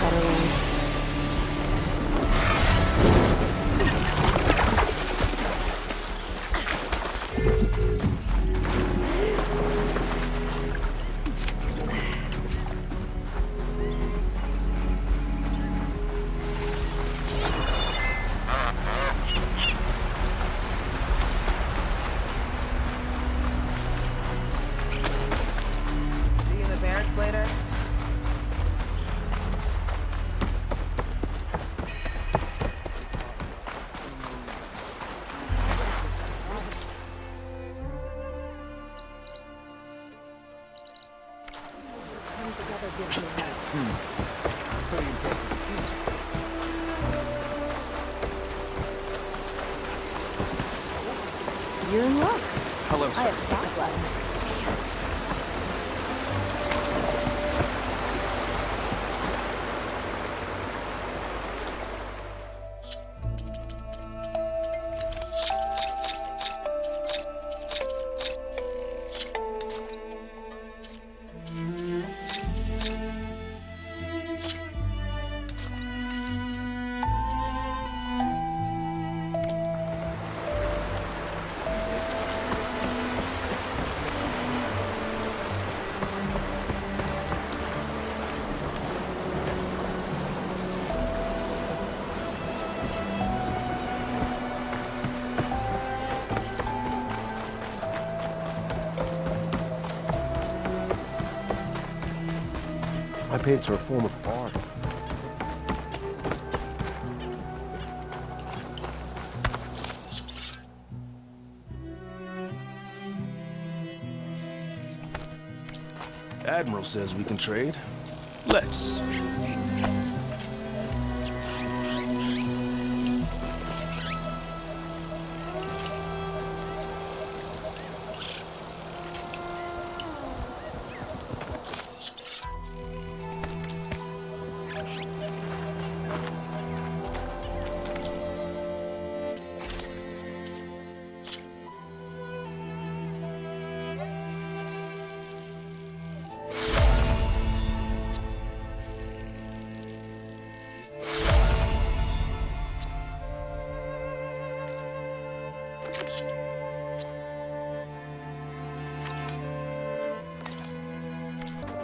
better range. You're in luck. Hello, I have soft blood. My paints are a form of art. Admiral says we can trade. Let's.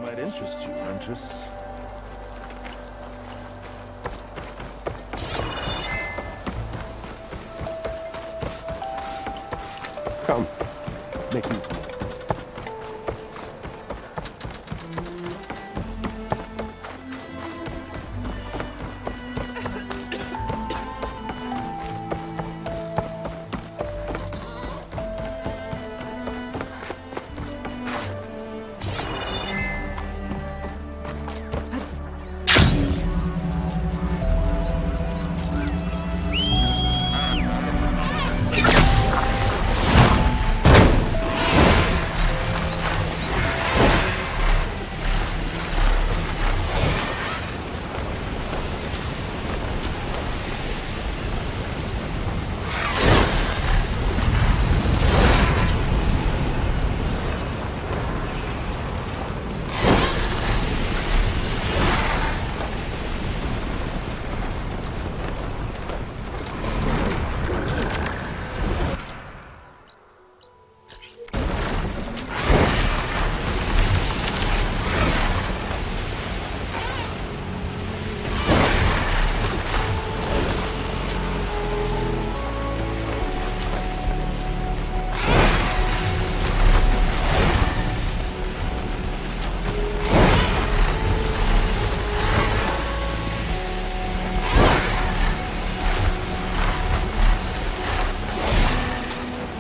Might interest you, Huntress. Come, make me.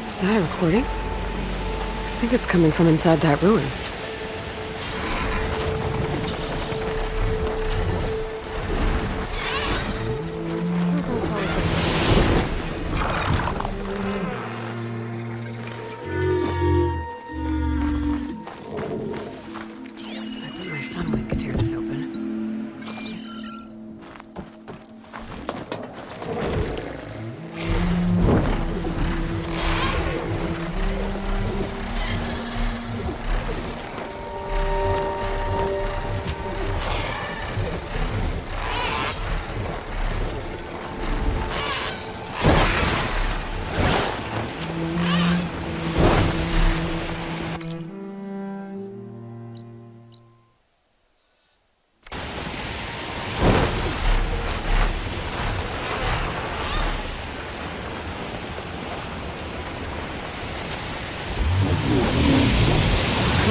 Is that a recording? I think it's coming from inside that ruin. I bet my sunlight could tear this open.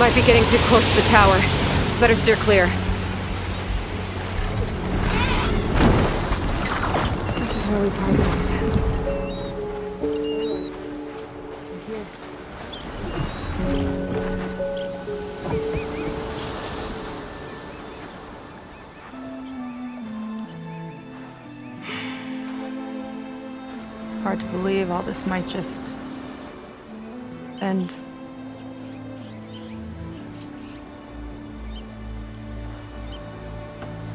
might be getting too close to the tower. Better steer clear. This is where we part ways. Hard to believe all this might just end.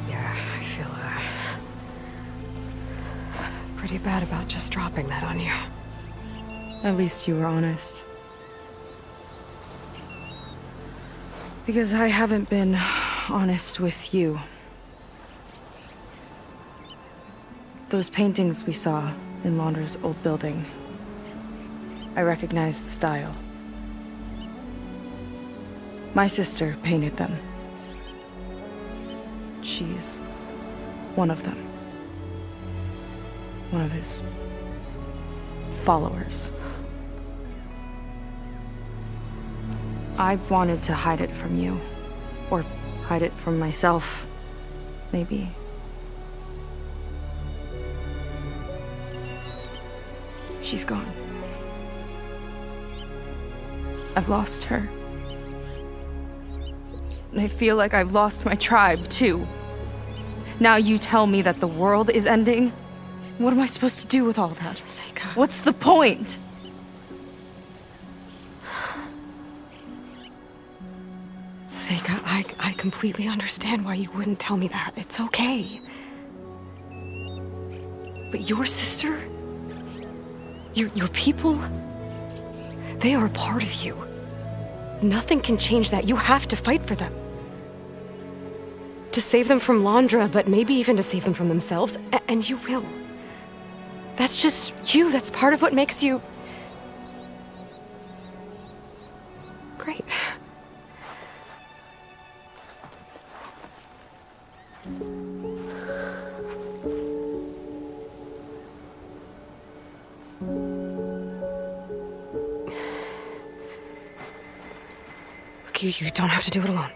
Yeah, I feel pretty bad about just dropping that on you. At least you were honest. Because I haven't been honest with you. Those paintings we saw in Launder's old building, I recognize the style. My sister painted them. She's one of them. One of his followers. I wanted to hide it from you. Or hide it from myself, maybe. She's gone. I've lost her. And I feel like I've lost my tribe, too. Now you tell me that the world is ending? What am I supposed to do with all that? Seika. What's the point? Seika, I completely understand why you wouldn't tell me that. It's okay. But your sister? Your people? They are a part of you. Nothing can change that. You have to fight for them. To save them from Londra, but maybe even to save them from themselves. And you will. That's just you. That's part of what makes you... great. Look, you don't have to do it alone,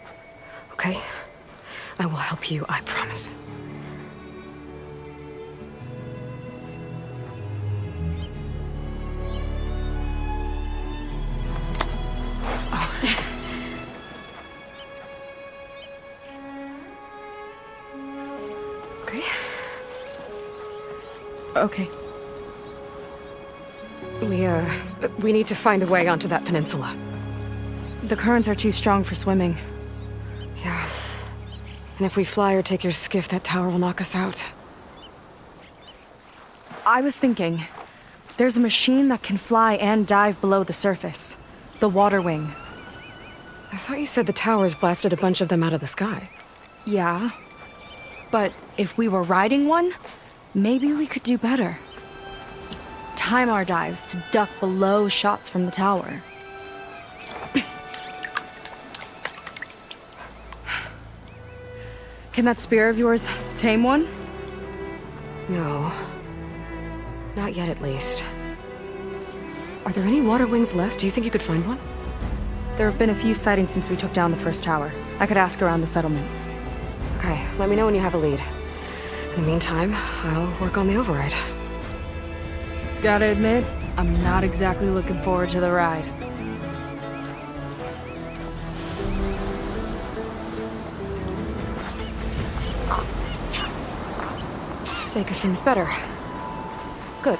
okay? I will help you, I promise. Okay. We need to find a way onto that peninsula. The currents are too strong for swimming. Yeah. And if we fly or take your skiff, that tower will knock us out. I was thinking, there's a machine that can fly and dive below the surface. The Waterwing. I thought you said the towers blasted a bunch of them out of the sky. Yeah. But if we were riding one, maybe we could do better. Time our dives to duck below shots from the tower. Can that spear of yours tame one? No. Not yet, at least. Are there any water wings left? Do you think you could find one? There have been a few sightings since we took down the first tower. I could ask around the settlement. Okay, let me know when you have a lead. In the meantime, I'll work on the override. Gotta admit, I'm not exactly looking forward to the ride. Seika seems better. Good.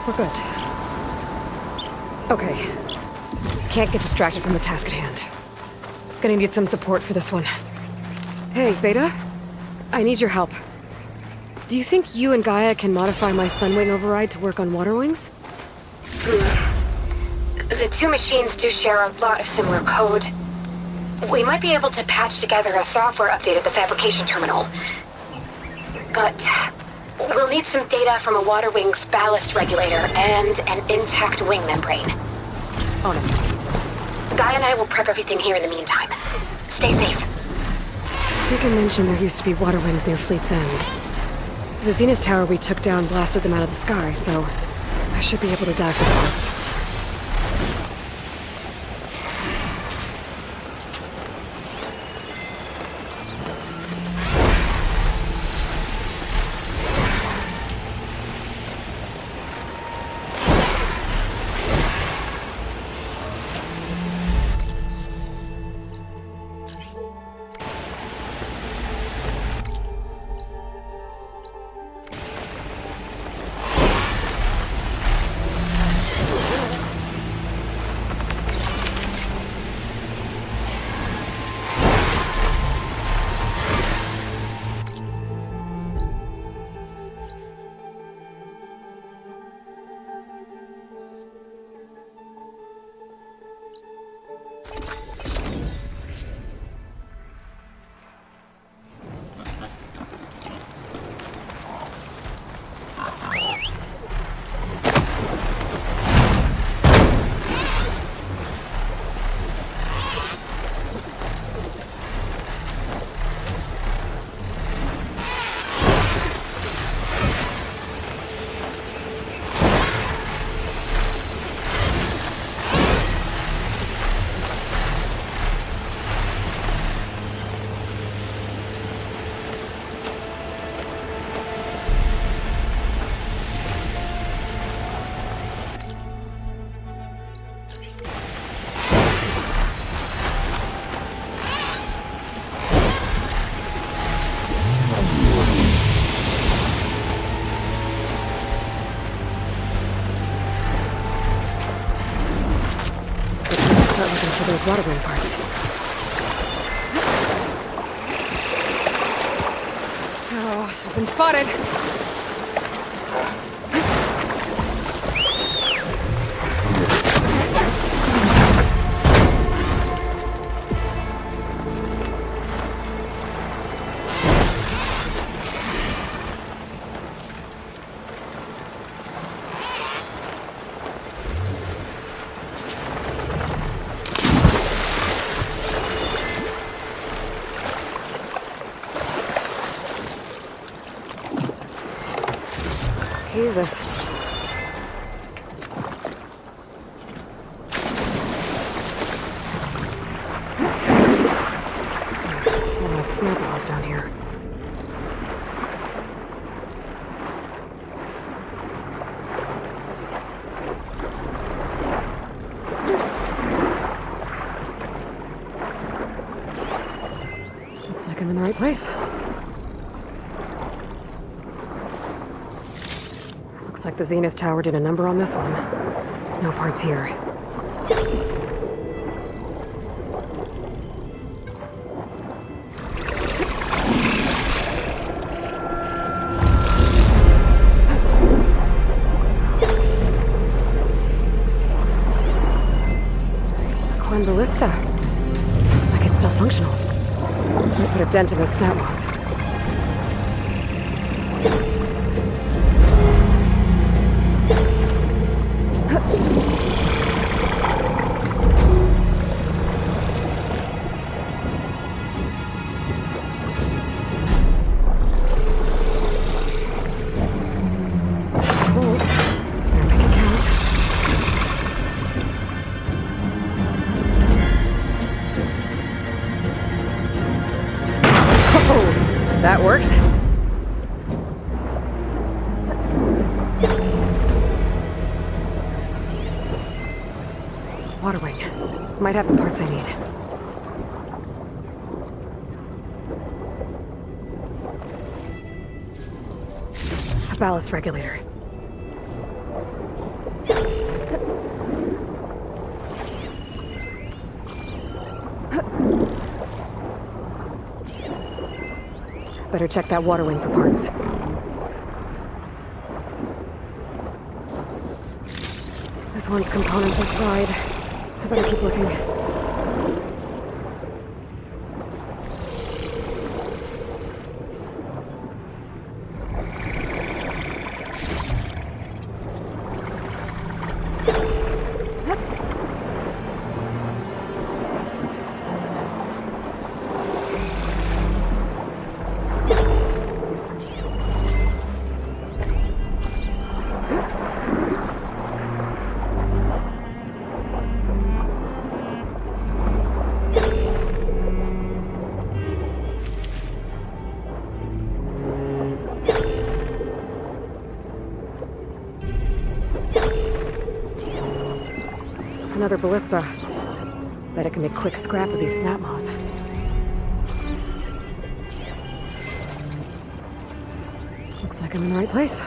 We're good. Okay. Can't get distracted from the task at hand. Gonna need some support for this one. Hey, Beta. I need your help. Do you think you and Gaia can modify my Sunwing Override to work on water wings? The two machines do share a lot of similar code. We might be able to patch together a software update at the Fabrication terminal. But we'll need some data from a water wing's ballast regulator and an intact wing membrane. On it. Guy and I will prep everything here in the meantime. Stay safe. Seika mentioned there used to be water wings near Fleet's End. The Zenith Tower we took down blasted them out of the sky, so I should be able to dive for the parts. Waterwing parts. Oh, I've been spotted. Use this. There's a lot of snap laws down here. Looks like I'm in the right place. Looks like the Zenith Tower did a number on this one. No parts here. Quens ballista. Looks like it's still functional. Might put a dent in those snout laws. That worked. Waterwing. Might have the parts I need. A ballast regulator. Better check that Waterwing for parts. This one's components are fried. I better keep looking. Another ballista. Bet I can make quick scrap of these snap moths. Looks like I'm in the right place.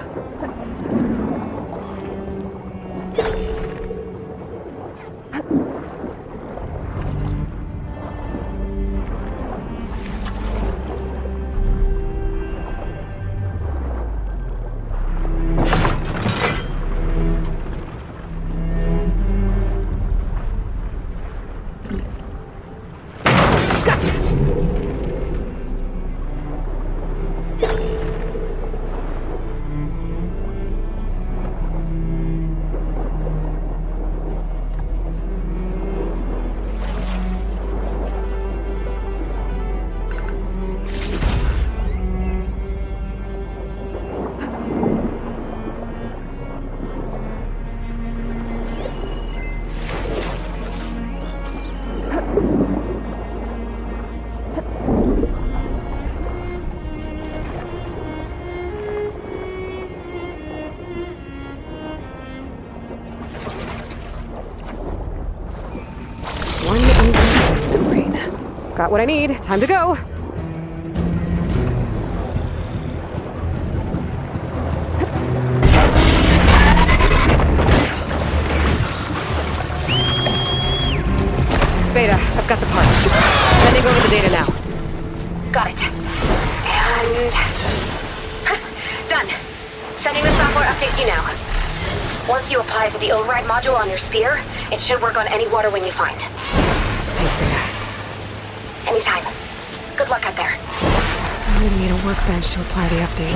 Got what I need. Time to go. Beta. I've got the parts. Sending over the data now. Got it. And... done. Sending the software update to you now. Once you apply it to the override module on your spear, it should work on any water wing you find. Thanks, Beta. Anytime. Good luck out there. I really need a workbench to apply the update.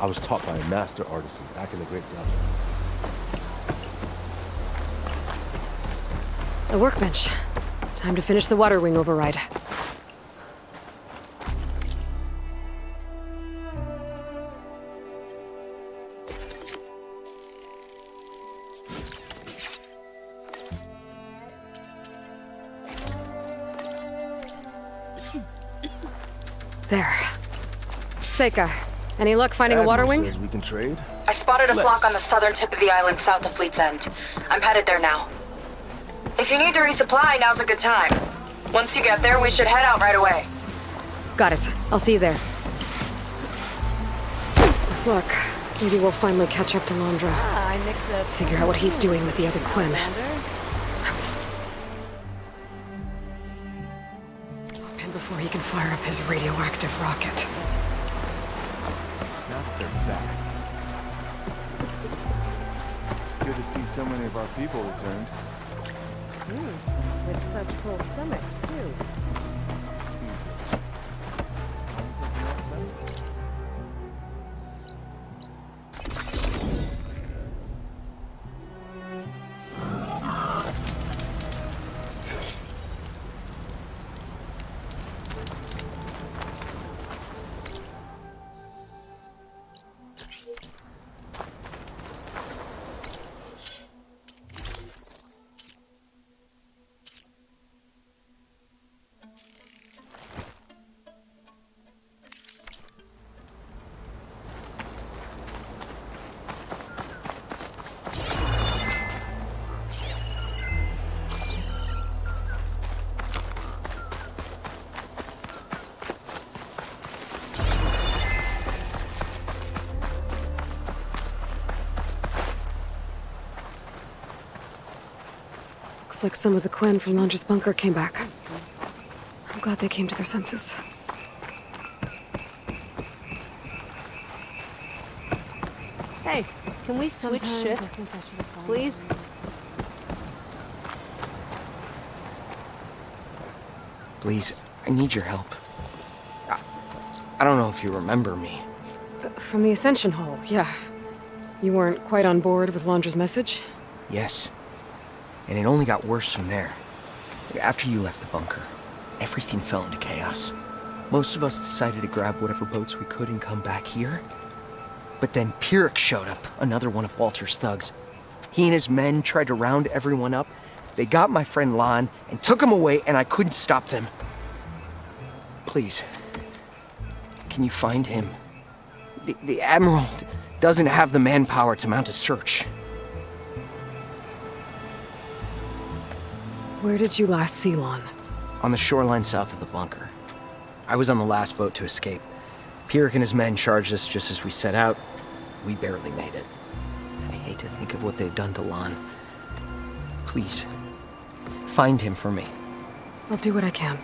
I was taught by a master artisan back in the Great Delta. The workbench. Time to finish the Waterwing Override. There. Seika, any luck finding a water Admiral wing? says we can trade. I spotted a flock on the southern tip of the island south of Fleet's End. I'm headed there now. If you need to resupply, now's a good time. Once you get there, we should head out right away. Got it. I'll see you there. With luck, maybe we'll finally catch up to Landra. Figure out what he's doing with the other Quen. Stop him before he can fire up his radioactive rocket. Not their back. Good to see so many of our people returned. With such full stomachs, too. Looks like some of the Quen from Landra's bunker came back. I'm glad they came to their senses. Hey, can we switch shifts, please? Please, I need your help. I don't know if you remember me. From the Ascension Hall, yeah. You weren't quite on board with Landra's message? Yes. And it only got worse from there. After you left the bunker, everything fell into chaos. Most of us decided to grab whatever boats we could and come back here. But then Pirik showed up, another one of Walter's thugs. He and his men tried to round everyone up. They got my friend Lon and took him away, and I couldn't stop them. Please, can you find him? The Admiral doesn't have the manpower to mount a search. Where did you last see Lon? On the shoreline south of the bunker. I was on the last boat to escape. Pirik and his men charged us just as we set out. We barely made it. I hate to think of what they've done to Lon. Please, find him for me. I'll do what I can.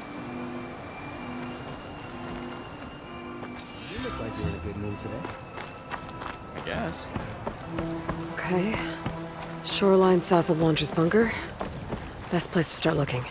You look like you're in a good mood today. I guess. Okay. Shoreline south of Landra's bunker. Best place to start looking.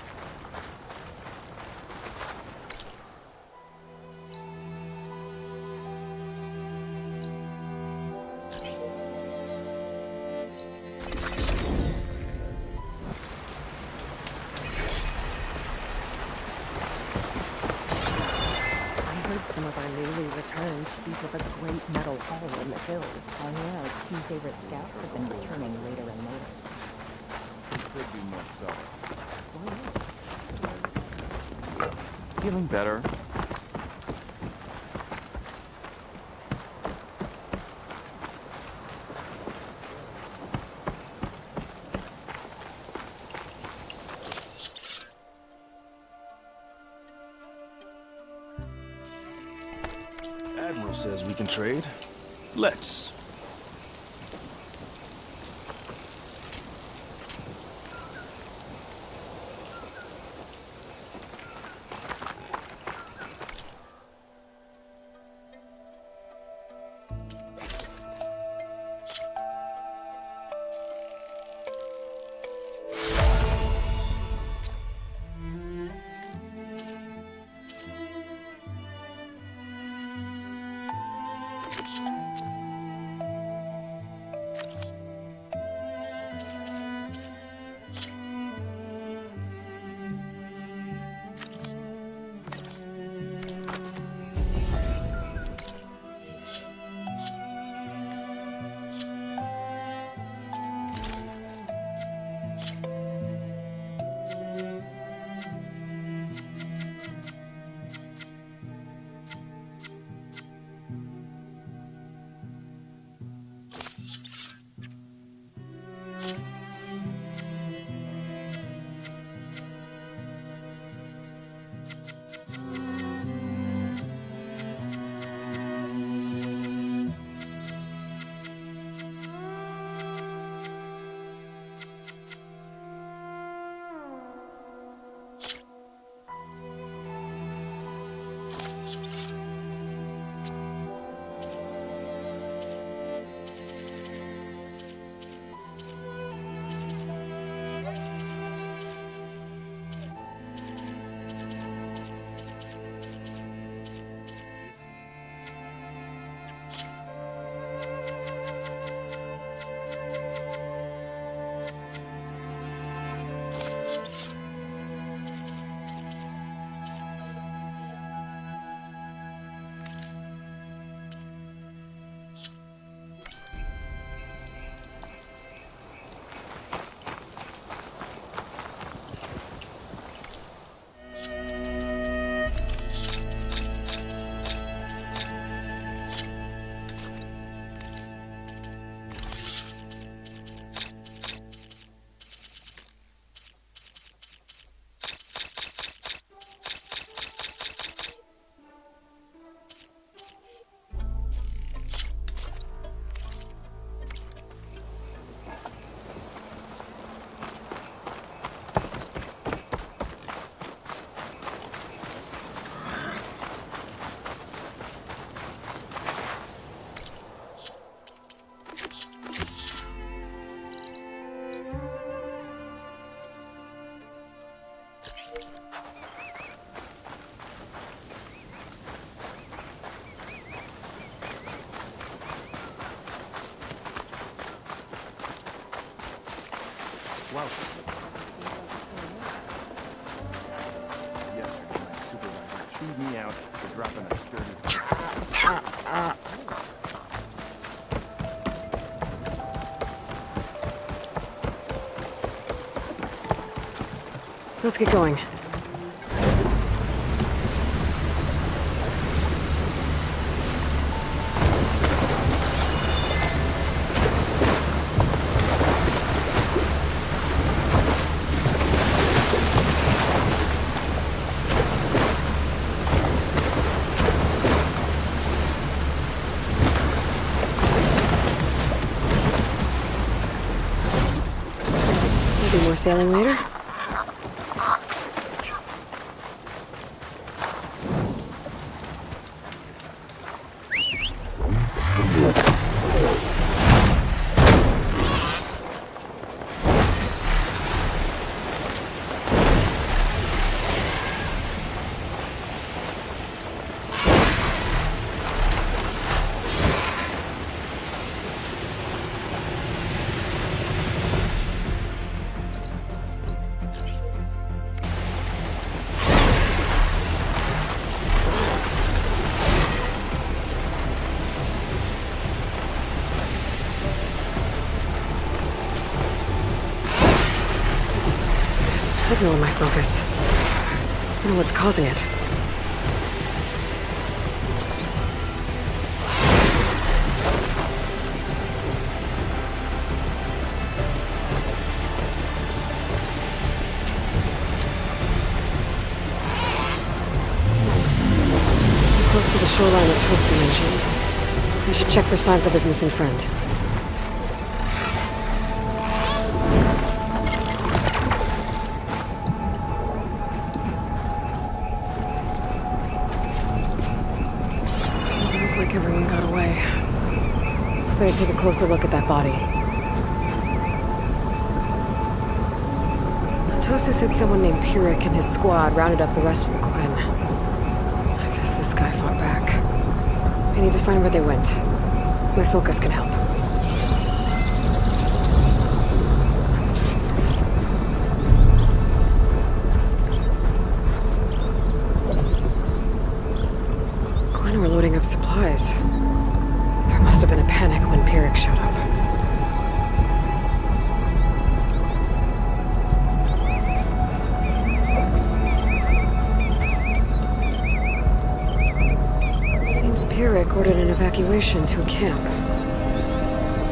Some of our newly returned speak of a great metal hall in the hills. I hear our two favorite scouts have been returning later and later. It could be more subtle. Feeling better. Admiral says we can trade. Let's. Wow. Yesterday, my supervisor chewed me out for dropping a sturdy... Let's get going. Maybe more sailing later? signal in my focus. I don't know what's causing it. Close to the shoreline that Otosu mentioned. We should check for signs of his missing friend. Everyone got away. Better take a closer look at that body. Otosu said someone named Pirik and his squad rounded up the rest of the Quen. I guess this guy fought back. I need to find where they went. My focus can help. Quen were loading up supplies. There must have been a panic when Pirik showed up. It seems Pirik ordered an evacuation to a camp.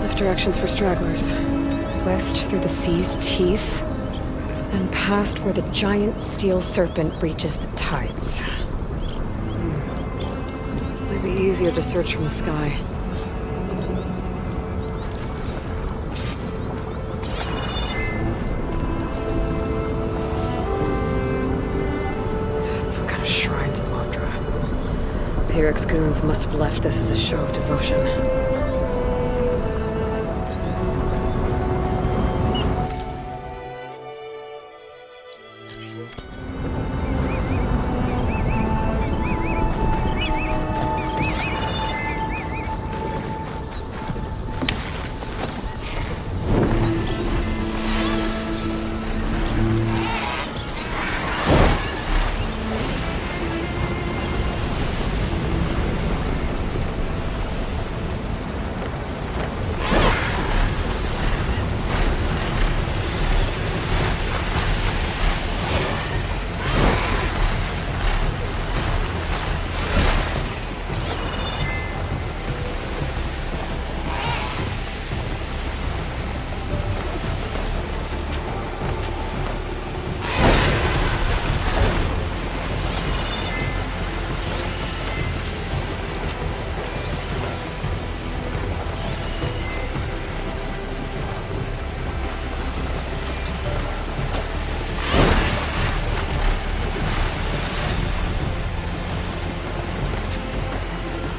Left directions for stragglers. West through the sea's teeth, then past where the giant steel serpent reaches the tides. Be easier to search from the sky. It's some kind of shrine to Mandra. Pirik's goons must have left this as a show of devotion.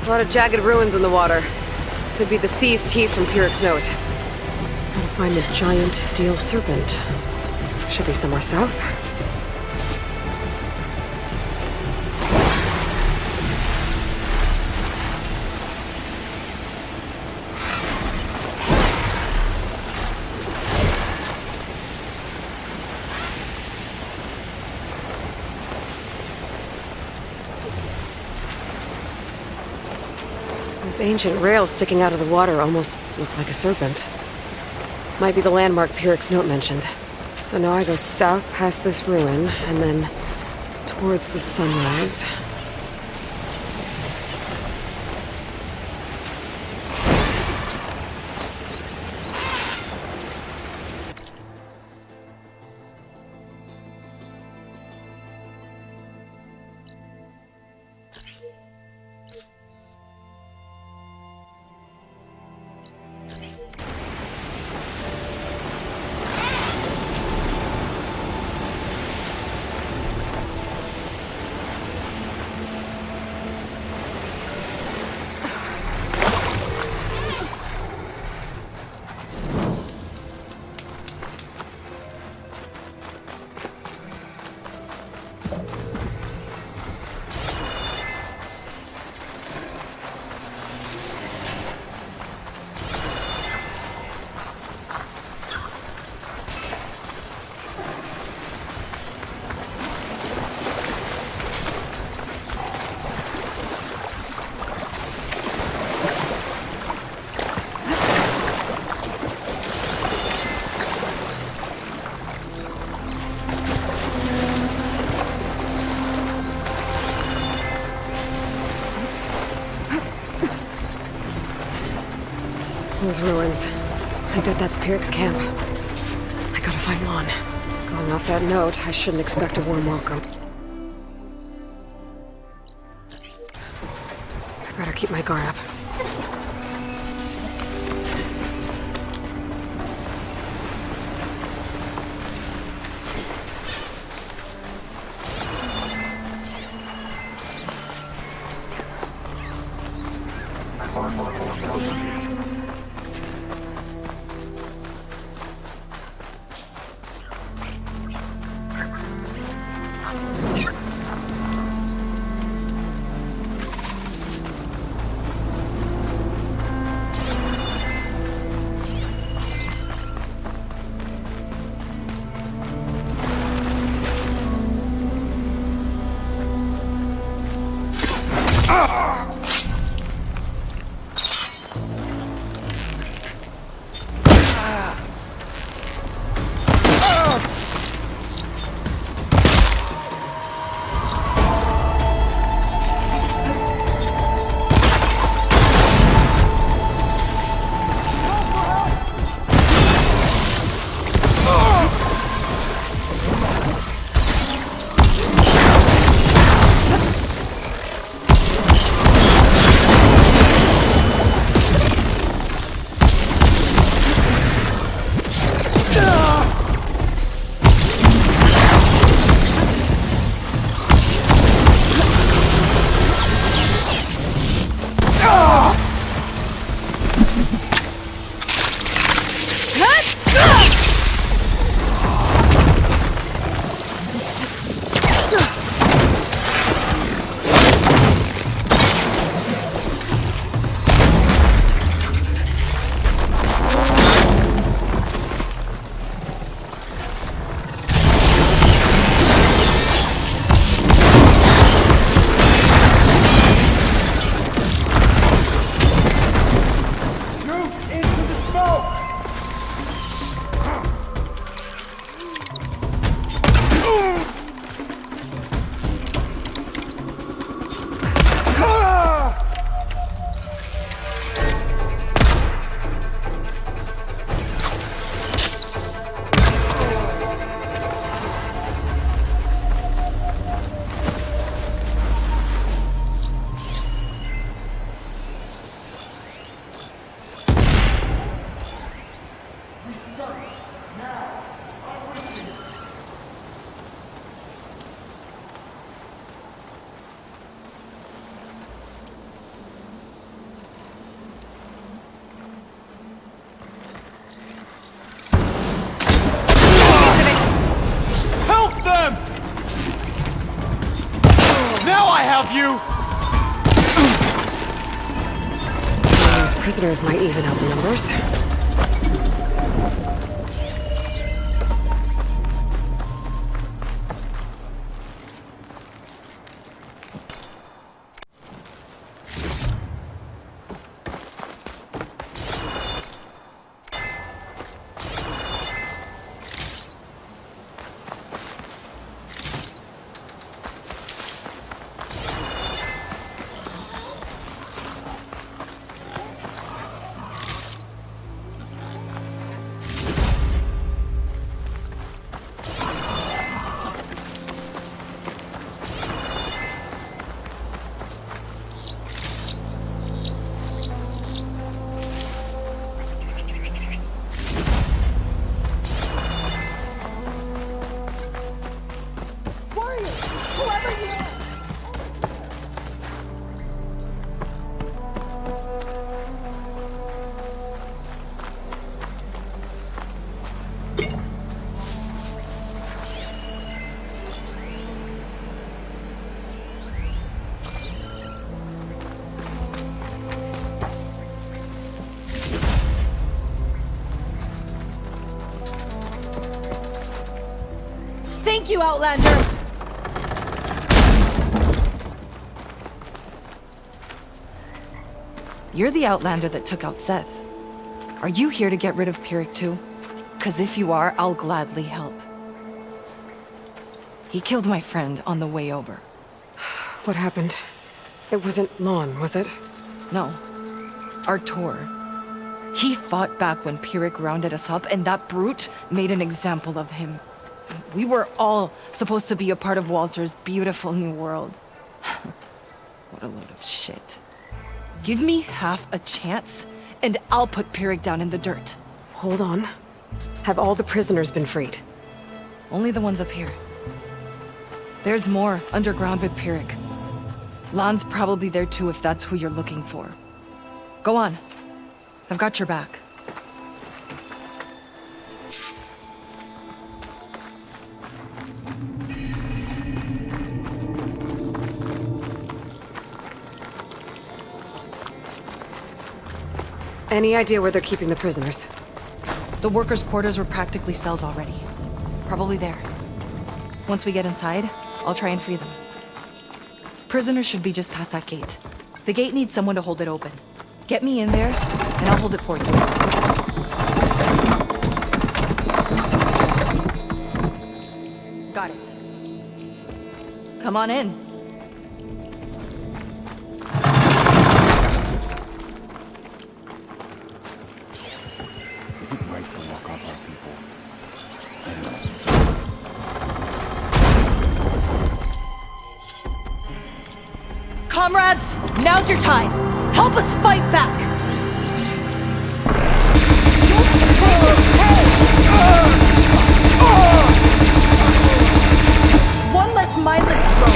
A lot of jagged ruins in the water. Could be the sea's teeth from Pirik's note. Gotta find the giant steel serpent. Should be somewhere south. Those ancient rails sticking out of the water almost look like a serpent. Might be the landmark Pirik's note mentioned. So now I go south past this ruin, and then towards the sunrise. those ruins. I bet that's Pirik's camp. I gotta find Lon. Going off that note, I shouldn't expect a warm welcome. I better keep my guard up. You! These prisoners might even out the numbers. Thank you, Outlander! You're the Outlander that took out Seth. Are you here to get rid of Pirik too? 'Cause if you are, I'll gladly help. He killed my friend on the way over. What happened? It wasn't Lon, was it? No. Artur. He fought back when Pirik rounded us up, and that brute made an example of him. We were all supposed to be a part of Walter's beautiful new world. What a load of shit. Give me half a chance, and I'll put Pirik down in the dirt. Hold on. Have all the prisoners been freed? Only the ones up here. There's more underground with Pirik. Lan's probably there too if that's who you're looking for. Go on. I've got your back. Any idea where they're keeping the prisoners? The workers' quarters were practically cells already. Probably there. Once we get inside, I'll try and free them. Prisoners should be just past that gate. The gate needs someone to hold it open. Get me in there, and I'll hold it for you. Got it. Come on in. Is it right to lock up our people? Comrades, now's your time. Help us fight back. One less mindless throw.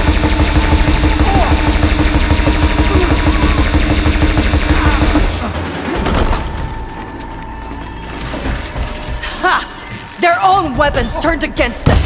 Ha! Their own weapons turned against them.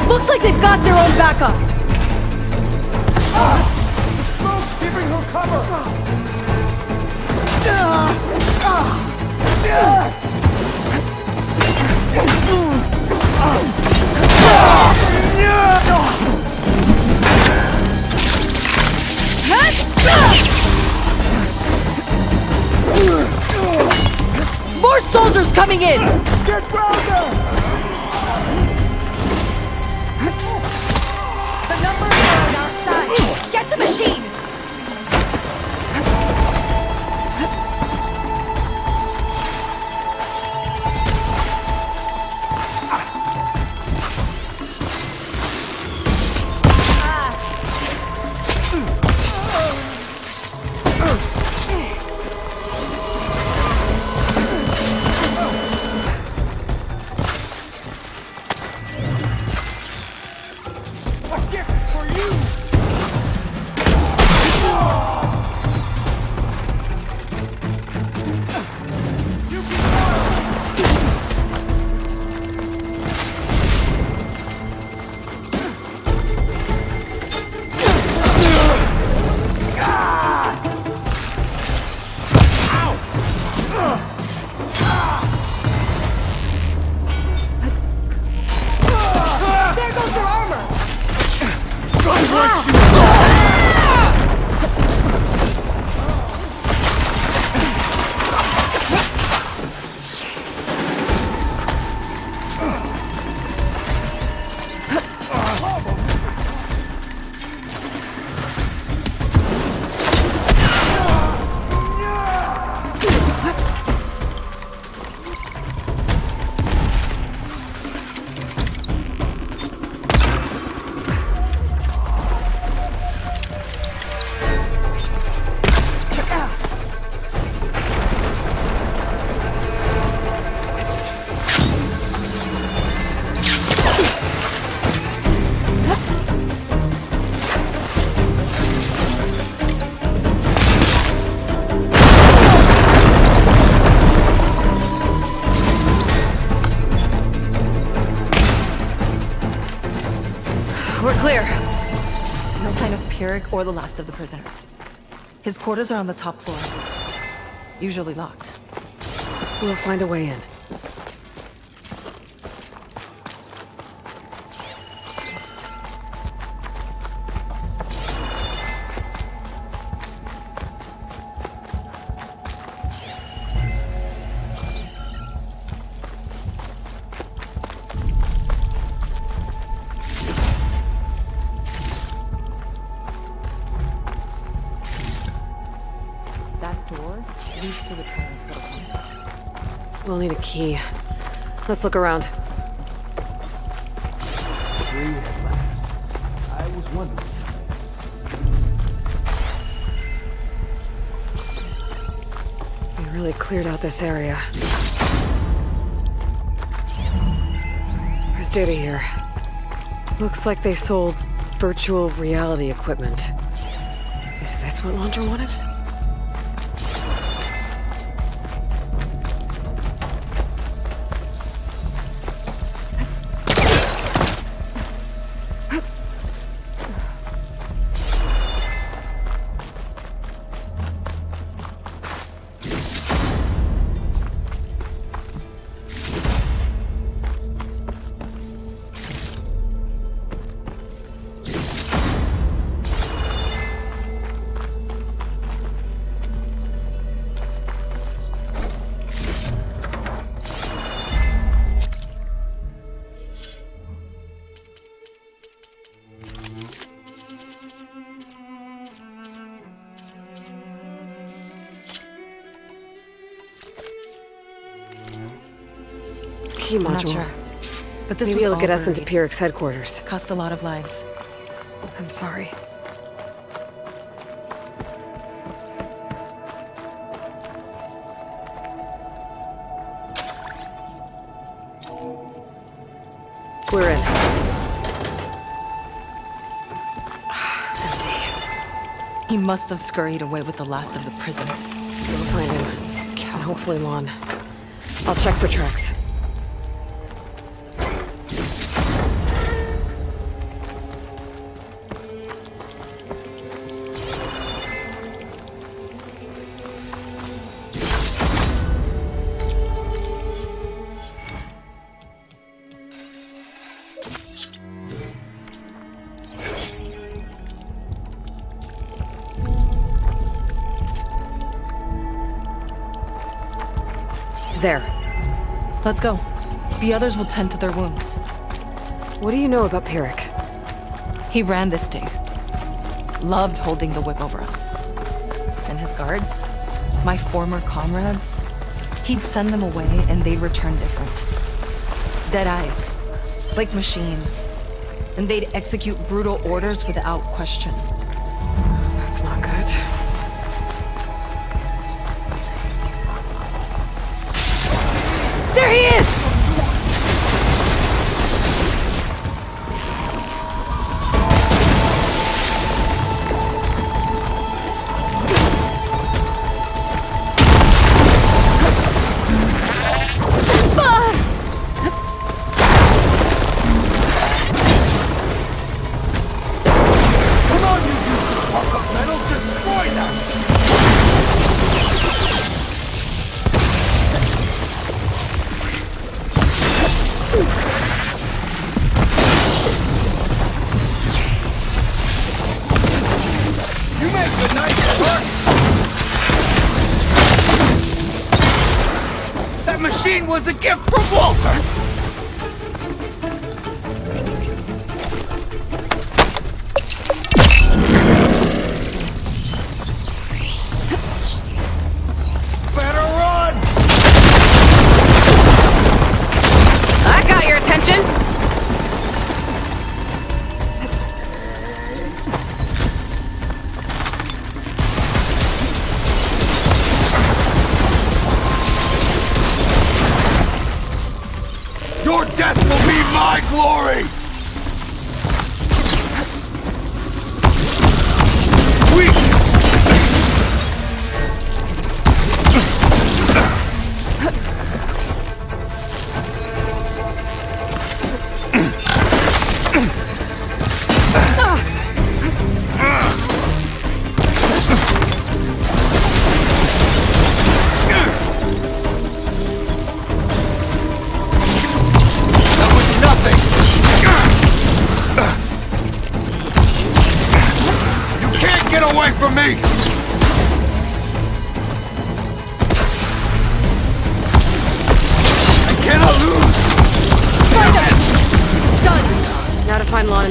Looks like they've got their own backup. Smoke's giving her cover! More soldiers coming in! Get round there! The numbers are on our side! Get the machine! Pirik or the last of the prisoners. His quarters are on the top floor. Usually locked. We'll find a way in. We'll need a key. Let's look around. I was wondering. We really cleared out this area. There's data here. Looks like they sold virtual reality equipment. Is this what Laundra wanted? Key module. Not sure. But this Maybe was it'll all get us into buried. Pirik's headquarters. Cost a lot of lives. I'm sorry. We're in. Empty. He must have scurried away with the last of the prisoners. We'll find him. And hopefully Lon. I'll check for tracks. There. Let's go. The others will tend to their wounds. What do you know about Pirik? He ran this dig. Loved holding the whip over us. And his guards? My former comrades? He'd send them away and they'd return different. Dead eyes. Like machines. And they'd execute brutal orders without question. That's not good. There he is! Was a gift from Walter! Better run! I got your attention! Your death will be my glory!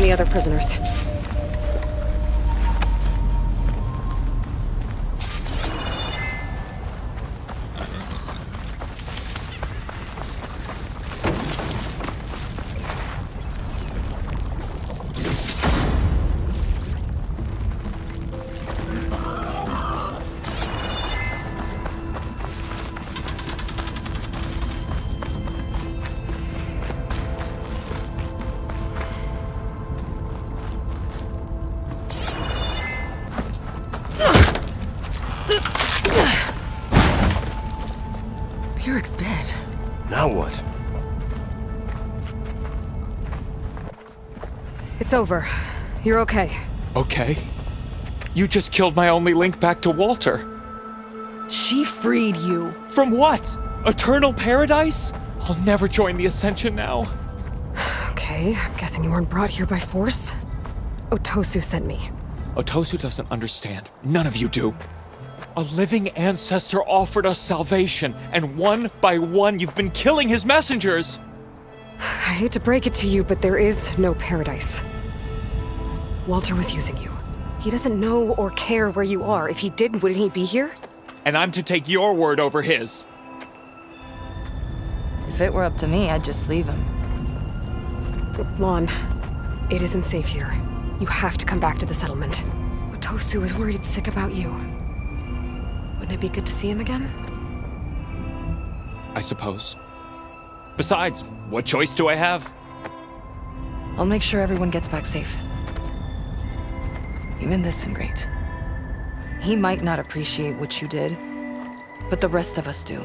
the other prisoners. Pirik's dead. Now what? It's over. You're okay. Okay. You just killed my only link back to Walter. She freed you. From what? Eternal paradise? I'll never join the Ascension now. Okay, I'm guessing you weren't brought here by force. Otosu sent me. Otosu doesn't understand. None of you do. A living ancestor offered us salvation, and one by one you've been killing his messengers! I hate to break it to you, but there is no paradise. Walter was using you. He doesn't know or care where you are. If he did, wouldn't he be here? And I'm to take your word over his. If it were up to me, I'd just leave him. Lon, it isn't safe here. You have to come back to the settlement. Otosu is worried sick about you. Wouldn't it be good to see him again? I suppose. Besides, what choice do I have? I'll make sure everyone gets back safe. Even this ingrate. He might not appreciate what you did, but the rest of us do.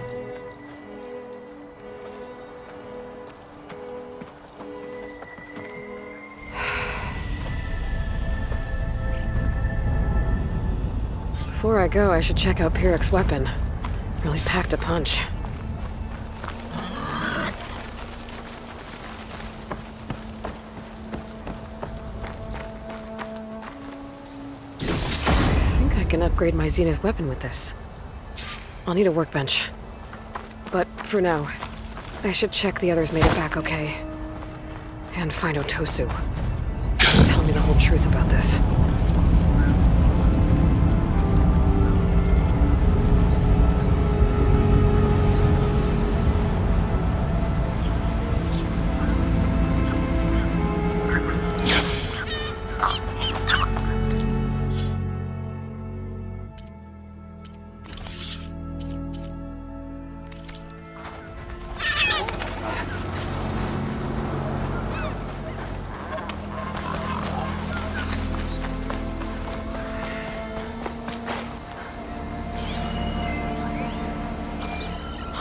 Before I go, I should check out Pirik's weapon. Really packed a punch. I think I can upgrade my Zenith weapon with this. I'll need a workbench. But for now, I should check the others made it back okay. And find Otosu. Tell me the whole truth about this.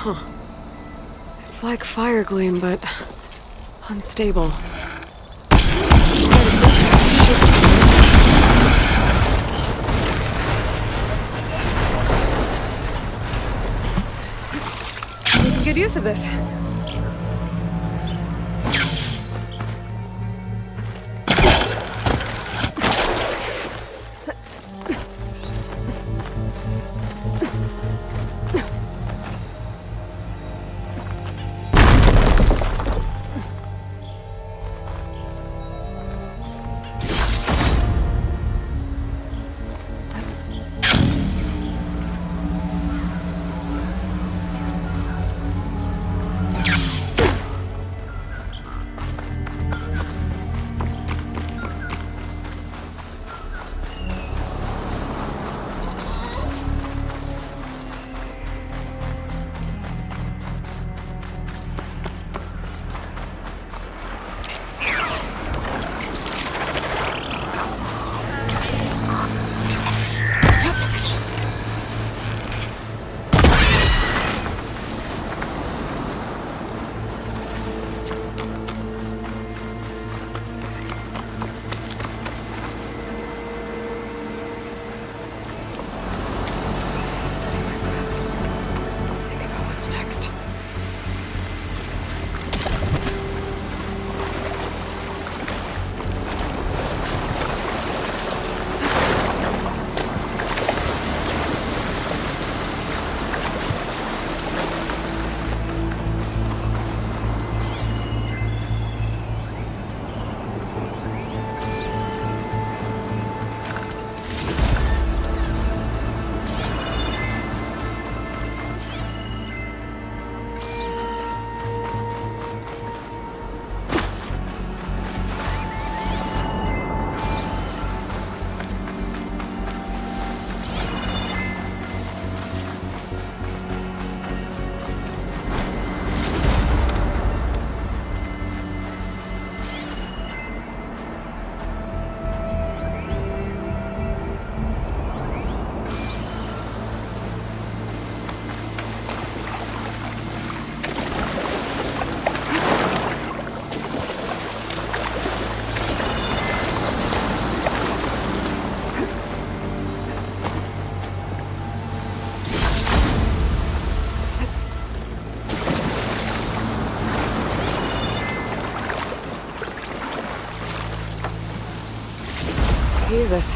Huh. It's like fire gleam, but unstable. Making good use of this. this?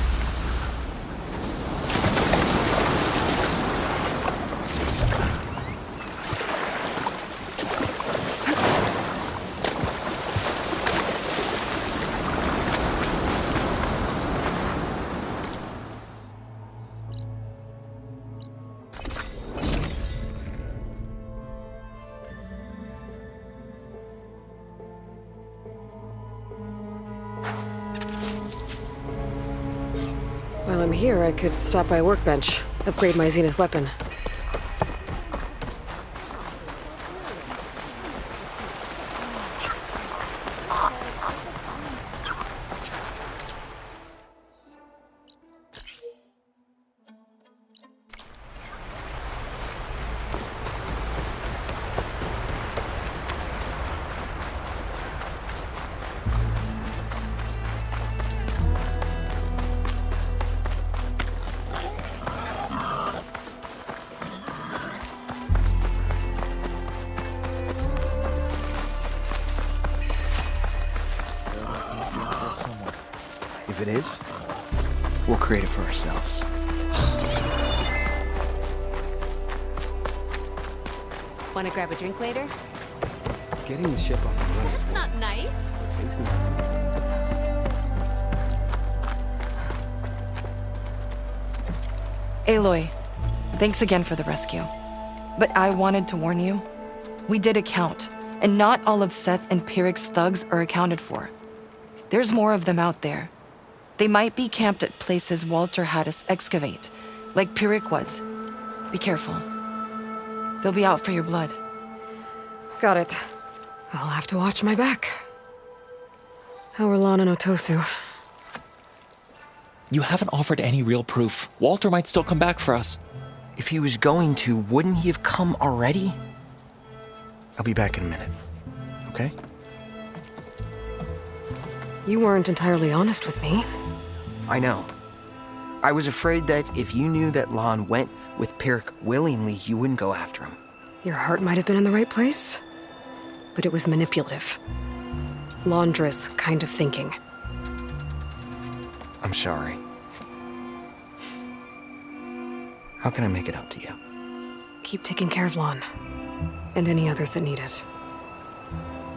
While I'm here, I could stop by a workbench, upgrade my Zenith weapon. If it is, we'll create it for ourselves. Want to grab a drink later? Getting the ship off the ground. That's not nice. Aloy, thanks again for the rescue. But I wanted to warn you. We did a count, and not all of Seth and Pirik's thugs are accounted for. There's more of them out there. They might be camped at places Walter had us excavate, like Pirik was. Be careful. They'll be out for your blood. Got it. I'll have to watch my back. How are Lon and Otosu? You haven't offered any real proof. Walter might still come back for us. If he was going to, wouldn't he have come already? I'll be back in a minute, okay? You weren't entirely honest with me. I know. I was afraid that if you knew that Lon went with Pirik willingly, you wouldn't go after him. Your heart might have been in the right place, but it was manipulative. Laundress kind of thinking. I'm sorry. How can I make it up to you? Keep taking care of Lon, and any others that need it.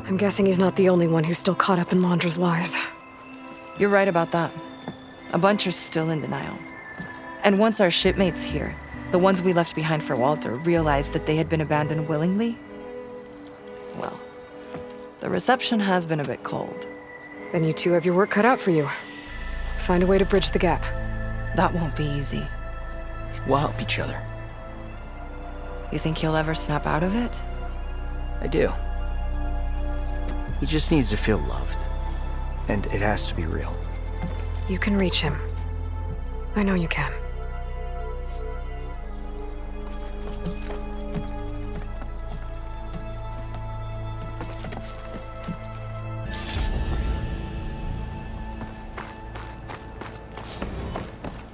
I'm guessing he's not the only one who's still caught up in Laundra's lies. You're right about that. A bunch are still in denial. And once our shipmates here, the ones we left behind for Walter, realized that they had been abandoned willingly, well, the reception has been a bit cold. Then you two have your work cut out for you. Find a way to bridge the gap. That won't be easy. We'll help each other. You think he'll ever snap out of it? I do. He just needs to feel loved. And it has to be real. You can reach him. I know you can.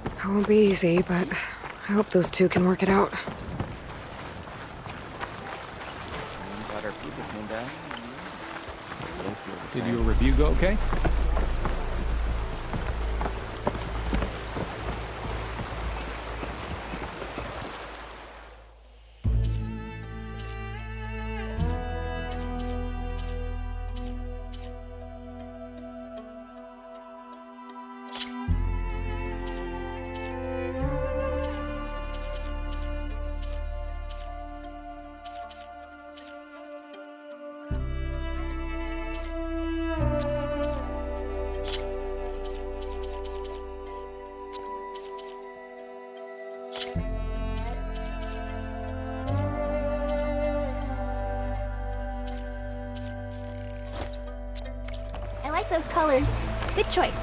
It won't be easy, but I hope those two can work it out. Did your review go okay? I like those colors. Good choice.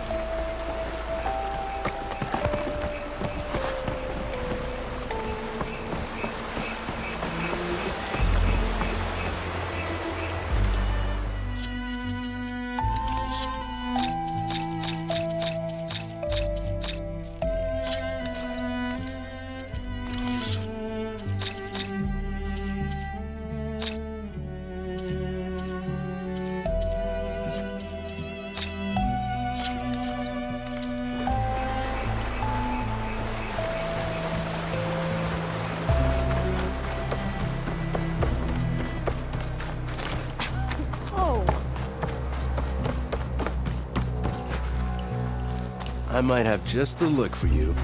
I might have just the look for you.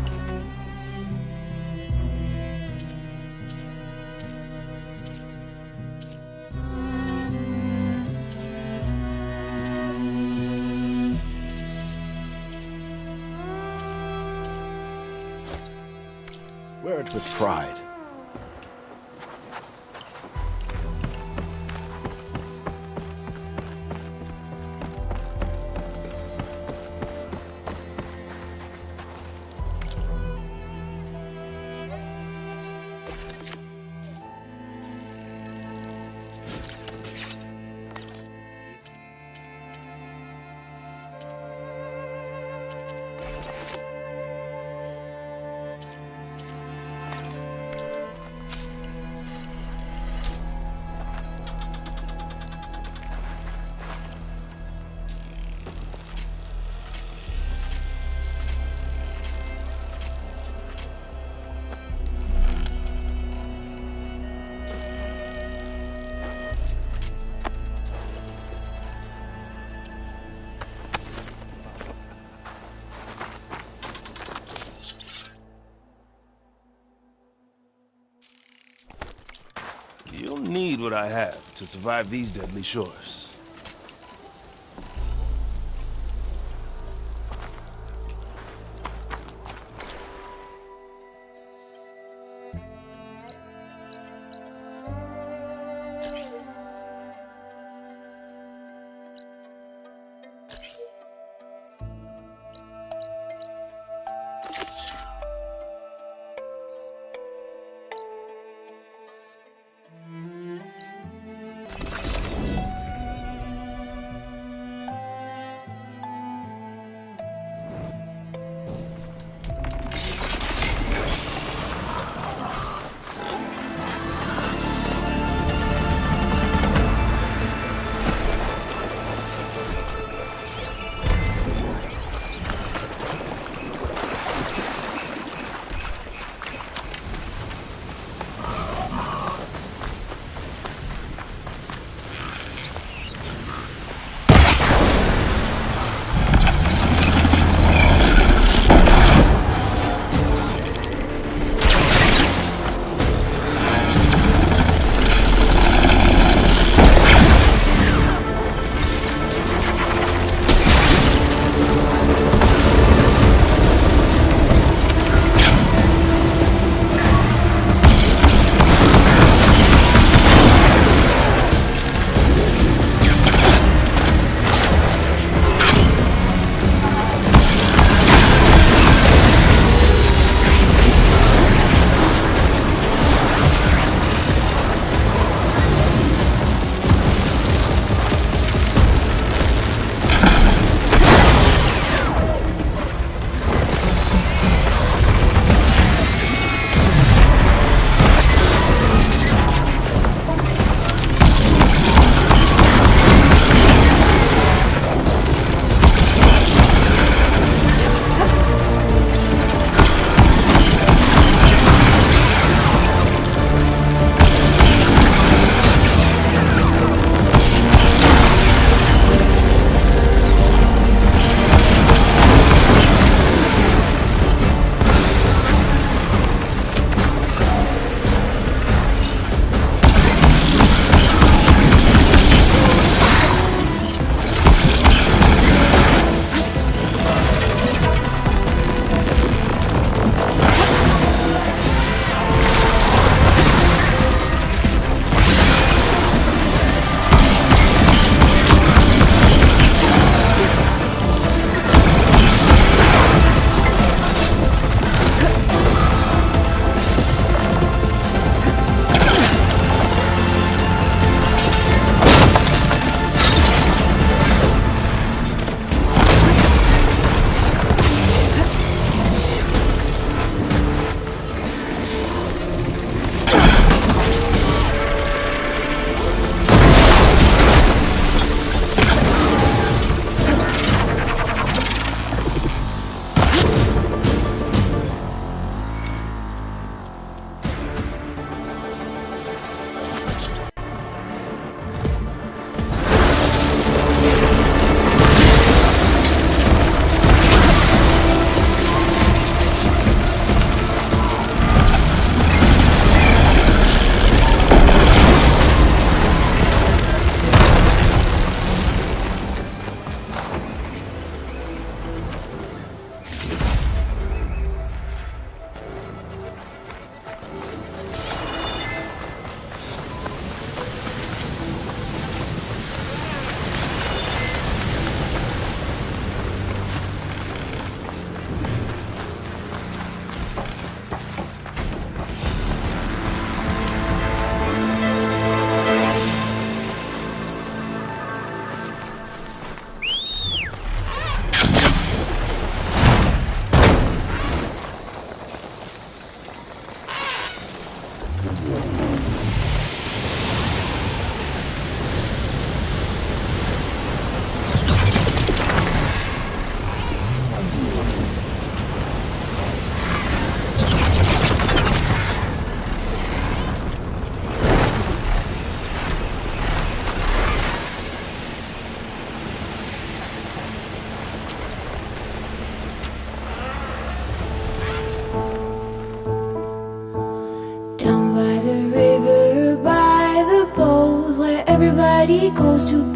Wear it with pride. You'll need what I have to survive these deadly shores. Down by the river, by the boat, where everybody goes to